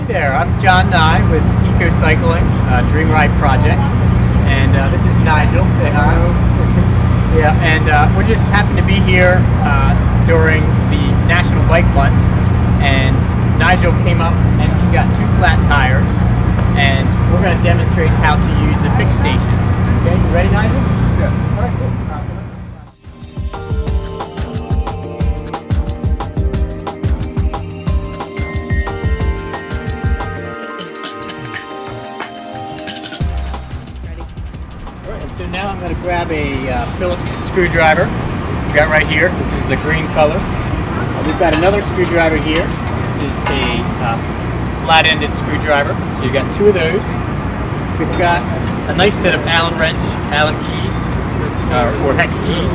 there, I'm John Nye with Eco Cycling Dream Ride Project, and this is Nigel. Say hi. Yeah, and we're just happy to be here during the National Bike Month, and Nigel came up and he's got 2 flat tires, and we're going to demonstrate how to use the fix station. Okay, you ready, Nigel? Yes. All right, cool. So now I'm going to grab a Phillips screwdriver. We've got right here. This is the green color. We've got another screwdriver here. This is a flat-ended screwdriver. So you've got 2 of those. We've got a nice set of Allen keys, or hex keys.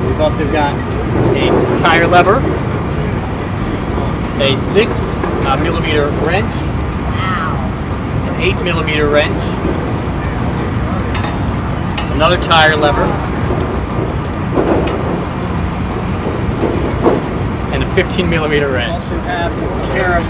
We've also got a tire lever, a 6mm wrench, an 8mm wrench, another tire lever, and a 15mm wrench. We also have a pair of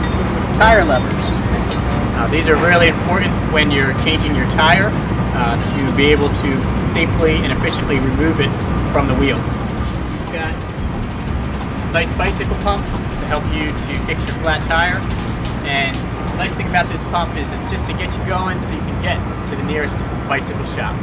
tire levers. These are really important when you're changing your tire to be able to safely and efficiently remove it from the wheel. We've got a nice bicycle pump to help you to fix your flat tire. And the nice thing about this pump is it's just to get you going so you can get to the nearest bicycle shop.